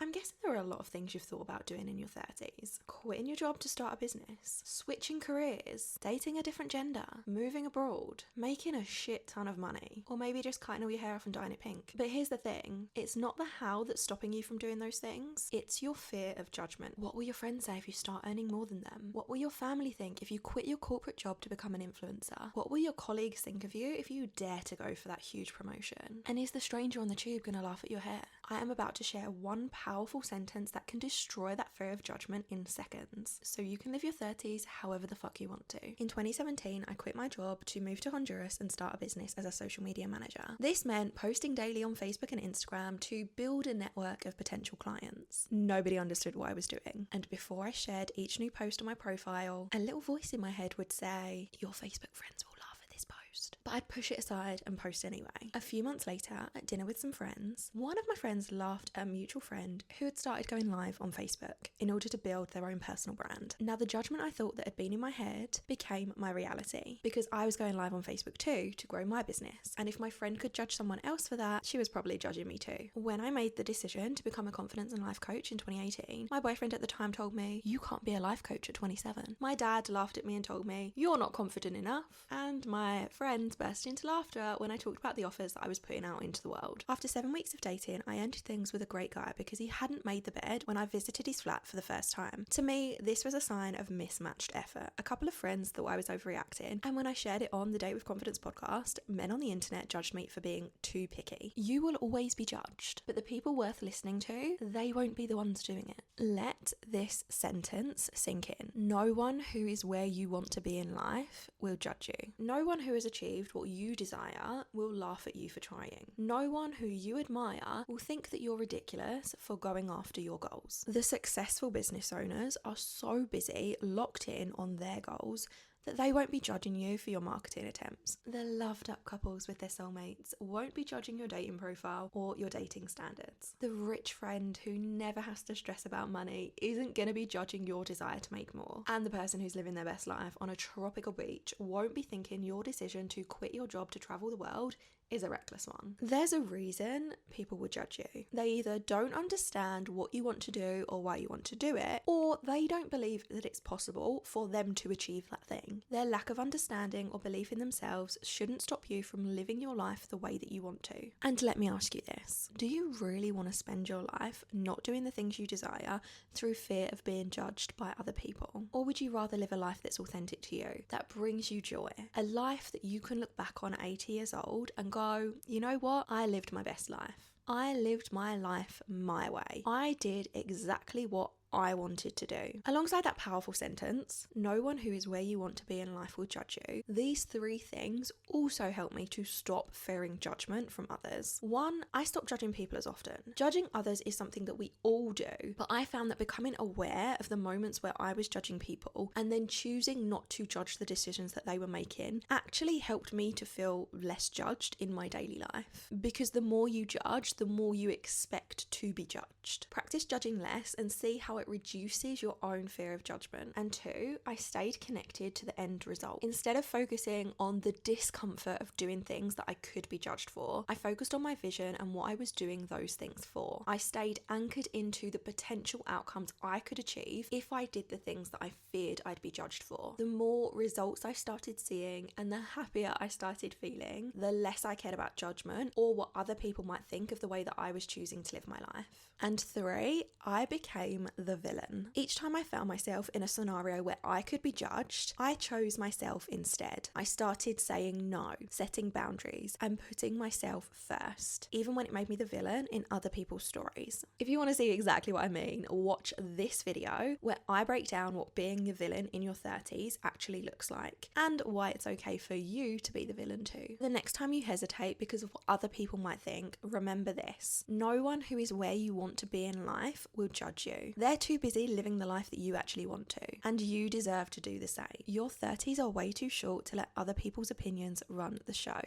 I'm guessing there are a lot of things you've thought about doing in your 30s. Quitting your job to start a business, switching careers, dating a different gender, moving abroad, making a shit ton of money, or maybe just cutting all your hair off and dyeing it pink. But here's the thing, it's not the how that's stopping you from doing those things, it's your fear of judgment. What will your friends say if you start earning more than them? What will your family think if you quit your corporate job to become an influencer? What will your colleagues think of you if you dare to go for that huge promotion? And is the stranger on the tube gonna laugh at your hair? I am about to share one powerful sentence that can destroy that fear of judgment in seconds, so you can live your 30s however the fuck you want to. In 2017, I quit my job to move to Honduras and start a business as a social media manager. This meant posting daily on Facebook and Instagram to build a network of potential clients. Nobody understood what I was doing, and before I shared each new post on my profile, a little voice in my head would say, your Facebook friends will laugh at this post. But I'd push it aside and post anyway. A few months later, at dinner with some friends, one of my friends laughed at a mutual friend who had started going live on Facebook in order to build their own personal brand. Now, the judgment I thought that had been in my head became my reality, because I was going live on Facebook too to grow my business, and if my friend could judge someone else for that, she was probably judging me too. When I made the decision to become a confidence and life coach in 2018, my boyfriend at the time told me, you can't be a life coach at 27. My dad laughed at me and told me, you're not confident enough, and my friends burst into laughter when I talked about the offers that I was putting out into the world. After 7 weeks of dating, I ended things with a great guy because he hadn't made the bed when I visited his flat for the first time. To me, this was a sign of mismatched effort. A couple of friends thought I was overreacting, and when I shared it on the Date with Confidence podcast, men on the internet judged me for being too picky. You will always be judged, but the people worth listening to, they won't be the ones doing it. Let this sentence sink in. No one who is where you want to be in life will judge you. No one who has achieved what you desire will laugh at you for trying. No one who you admire will think that you're ridiculous for going after your goals. The successful business owners are so busy locked in on their goals that they won't be judging you for your marketing attempts. The loved up couples with their soulmates won't be judging your dating profile or your dating standards. The rich friend who never has to stress about money isn't going to be judging your desire to make more. And the person who's living their best life on a tropical beach won't be thinking your decision to quit your job to travel the world is a reckless one. There's a reason people will judge you. They either don't understand what you want to do or why you want to do it, or they don't believe that it's possible for them to achieve that thing. Their lack of understanding or belief in themselves shouldn't stop you from living your life the way that you want to. And let me ask you this, do you really want to spend your life not doing the things you desire through fear of being judged by other people? Or would you rather live a life that's authentic to you, that brings you joy, a life that you can look back on at 80 years old and go, you know what, I lived my best life. I lived my life my way. I did exactly what I wanted to do. Alongside that powerful sentence, no one who is where you want to be in life will judge you, these three things also help me to stop fearing judgment from others. One, I stopped judging people as often. Judging others is something that we all do, but I found that becoming aware of the moments where I was judging people and then choosing not to judge the decisions that they were making actually helped me to feel less judged in my daily life. Because the more you judge, the more you expect to be judged. Practice judging less and see how it reduces your own fear of judgment. And two, I stayed connected to the end result. Instead of focusing on the discomfort of doing things that I could be judged for, I focused on my vision and what I was doing those things for. I stayed anchored into the potential outcomes I could achieve if I did the things that I feared I'd be judged for. The more results I started seeing and the happier I started feeling, the less I cared about judgment or what other people might think of the way that I was choosing to live my life. And three, I became the villain. Each time I found myself in a scenario where I could be judged, I chose myself instead. I started saying no, setting boundaries, and putting myself first, even when it made me the villain in other people's stories. If you want to see exactly what I mean, watch this video where I break down what being a villain in your 30s actually looks like, and why it's okay for you to be the villain too. The next time you hesitate because of what other people might think, remember this: no one who is where you want to be in life will judge you. They're too busy living the life that you actually want to, and you deserve to do the same. Your 30s are way too short to let other people's opinions run the show.